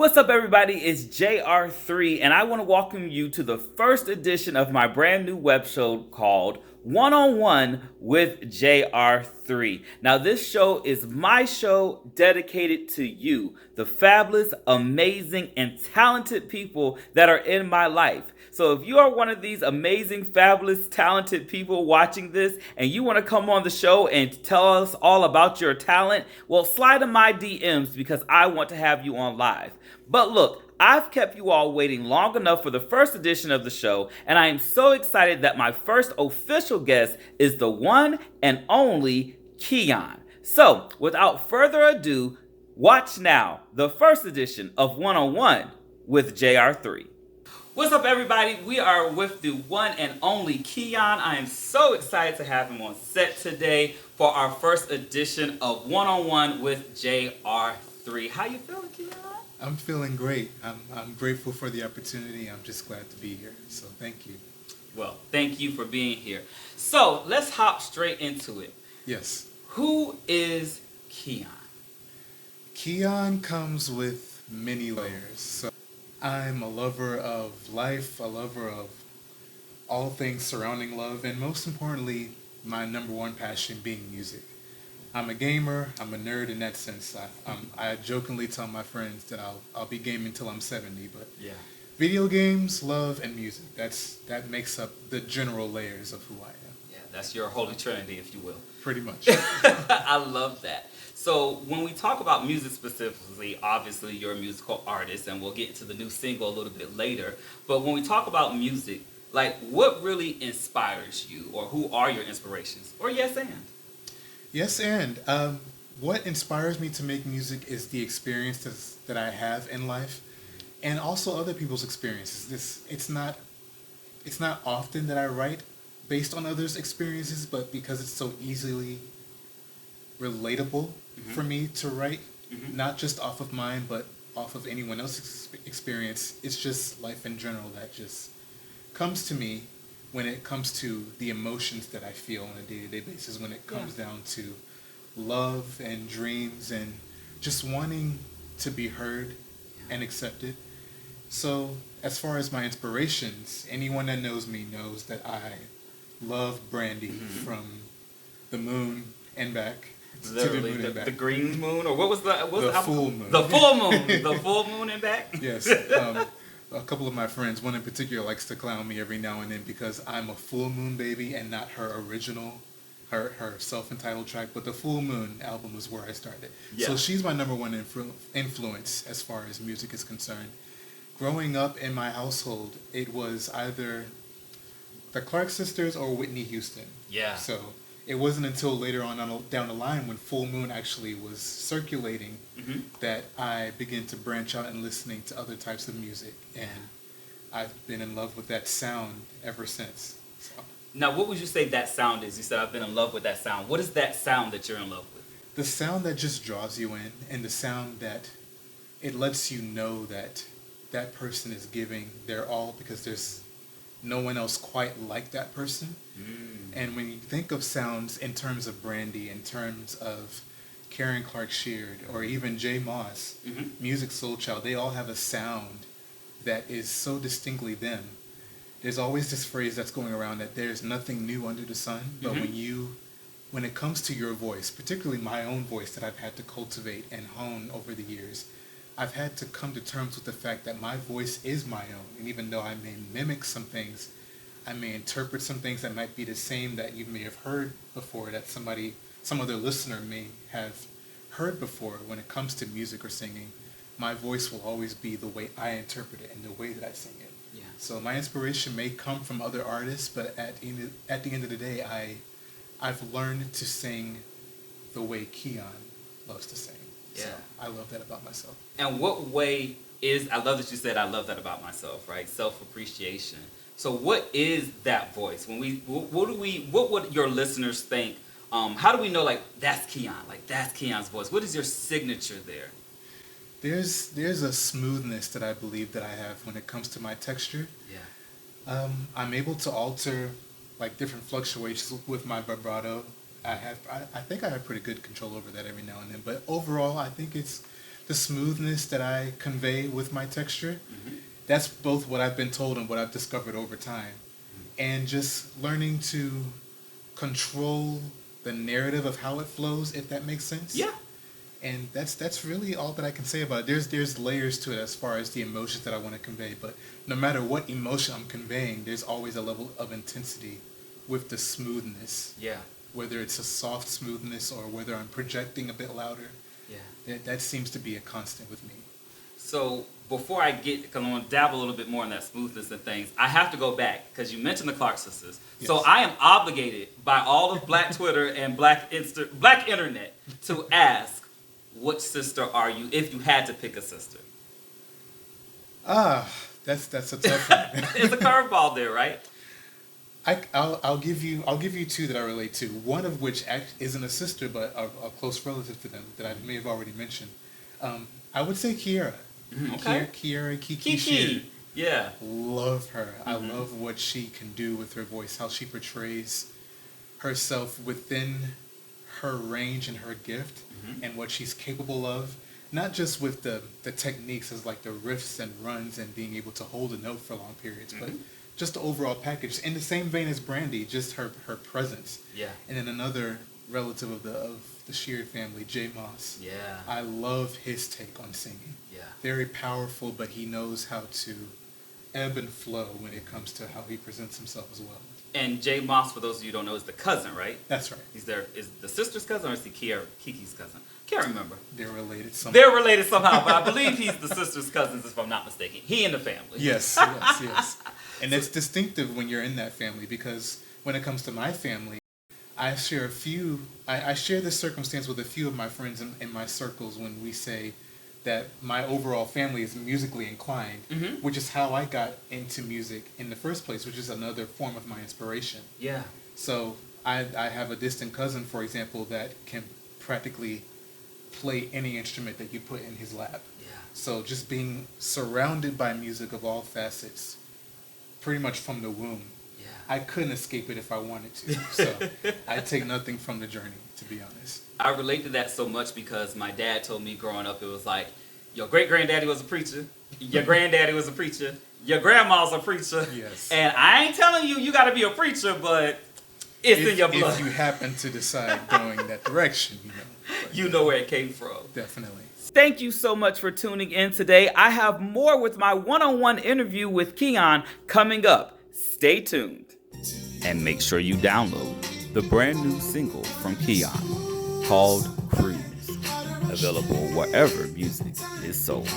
What's up, everybody? It's JR3, and I want to welcome you to the first edition of my brand new web show called One on One with JR3. Now, this show is my show dedicated to you, the fabulous, amazing, and talented people that are in my life. So, if you are one of these amazing, fabulous, talented people watching this and you want to come on the show and tell us all about your talent, well, slide in my DMs because I want to have you on live. But look, I've kept you all waiting long enough for the first edition of the show, and I am so excited that my first official guest is the one and only Keon. So, without further ado, watch now the first edition of One on One with JR3. What's up, everybody? We are with the one and only Keon. I am so excited to have him on set today for our first edition of One on One with JR3. How you feeling, Keon? I'm feeling great. I'm grateful for the opportunity. I'm just glad to be here. So thank you. Well, thank you for being here. So let's hop straight into it. Yes. Who is Keon? Keon comes with many layers. So I'm a lover of life, a lover of all things surrounding love, and most importantly, my number one passion being music. I'm a gamer. I'm a nerd in that sense. I jokingly tell my friends that I'll be gaming till I'm 70. But Yeah. video games, love, and music. That makes up the general layers of who I am. Yeah, that's your holy trinity, if you will. Pretty much. I love that. So when we talk about music specifically, obviously you're a musical artist, and we'll get into the new single a little bit later. But when we talk about music, like, what really inspires you, or who are your inspirations? Or yes and? Yes, and what inspires me to make music is the experiences that I have in life, and also other people's experiences. It's not often that I write based on others' experiences, but because it's so easily relatable for me to write, not just off of mine, but off of anyone else's experience. It's just life in general that just comes to me when it comes to the emotions that I feel on a day-to-day basis, when it comes down to love and dreams and just wanting to be heard and accepted. So as far as my inspirations, anyone that knows me knows that I love Brandy from the moon and back. Literally, the green moon, or what was the full moon. The full moon, the full moon and back. Yes. A couple of my friends, one in particular, likes to clown me every now and then because I'm a full moon baby and not her original, her self-entitled track. But the Full Moon album was where I started. Yeah. So she's my number one influence as far as music is concerned. Growing up in my household, it was either the Clark sisters or Whitney Houston. Yeah. So it wasn't until later on down the line when Full Moon actually was circulating that I began to branch out and listening to other types of music. And I've been in love with that sound ever since. So. Now, what would you say that sound is? You said I've been in love with that sound. What is that sound that you're in love with? The sound that just draws you in, and the sound that it lets you know that that person is giving their all because there's no one else quite like that person. And when you think of sounds in terms of Brandy, in terms of Karen Clark Sheard, or even Jay Moss, Music Soul Child, they all have a sound that is so distinctly them. There's always this phrase that's going around that there's nothing new under the sun, but when it comes to your voice, particularly my own voice that I've had to cultivate and hone over the years, I've had to come to terms with the fact that my voice is my own. And even though I may mimic some things, I may interpret some things that might be the same that you may have heard before, that some other listener may have heard before. When it comes to music or singing, my voice will always be the way I interpret it and the way that I sing it. Yeah. So my inspiration may come from other artists, but at the end of the day, I've learned to sing the way Keon loves to sing. Yeah. So I love that about myself. And what way is, I love that you said I love that about myself, right? Self-appreciation. So what is that voice? What would your listeners think? How do we know, like, that's Keon, like that's Keon's voice? What is your signature there? There's a smoothness that I believe that I have when it comes to my texture. Yeah. I'm able to alter like different fluctuations with my vibrato. I think I have pretty good control over that every now and then. But overall, I think it's the smoothness that I convey with my texture. That's both what I've been told and what I've discovered over time. And just learning to control the narrative of how it flows, if that makes sense. Yeah. And that's really all that I can say about it. There's layers to it as far as the emotions that I want to convey, but no matter what emotion I'm conveying, there's always a level of intensity with the smoothness. Yeah. Whether it's a soft smoothness or whether I'm projecting a bit louder. Yeah. That seems to be a constant with me. So before I get, because I'm going to dabble a little bit more in that smoothness and things, I have to go back because you mentioned the Clark sisters. Yes. So I am obligated by all of Black Twitter and Black Internet to ask, which sister are you if you had to pick a sister? That's a tough one. It's a curveball there, right? I'll give you two that I relate to. One of which isn't a sister, but a close relative to them that I may have already mentioned. I would say Kiara. Okay. Kiara Kiki. Kiki. Yeah. Love her. I love what she can do with her voice, how she portrays herself within her range and her gift, and what she's capable of. Not just with the techniques as like the riffs and runs and being able to hold a note for long periods, but just the overall package. In the same vein as Brandy, just her presence. Yeah. And then another relative of the Sheard family, Jay Moss. Yeah. I love his take on singing. Yeah. Very powerful, but he knows how to ebb and flow when it comes to how he presents himself as well. And Jay Moss, for those of you who don't know, is the cousin, right? That's right. Is the sister's cousin or is he Kiki's cousin? Can't remember. They're related somehow. They're related somehow, but I believe he's the sister's cousin, if I'm not mistaken. He in the family. Yes. And it's distinctive when you're in that family, because when it comes to my family, I share I share this circumstance with a few of my friends in my circles when we say that my overall family is musically inclined, which is how I got into music in the first place, which is another form of my inspiration. Yeah. So I have a distant cousin, for example, that can practically play any instrument that you put in his lap. Yeah. So just being surrounded by music of all facets, pretty much from the womb, I couldn't escape it if I wanted to. So I take nothing from the journey, to be honest. I relate to that so much because my dad told me growing up, it was like, your great-granddaddy was a preacher, your granddaddy was a preacher, your grandma's a preacher. Yes. And I ain't telling you got to be a preacher, but it's in your blood. If you happen to decide going that direction, you know where it came from. Definitely. Thank you so much for tuning in today. I have more with my one-on-one interview with Keon coming up. Stay tuned. And make sure you download the brand new single from Keon called Cruise, available wherever music is sold.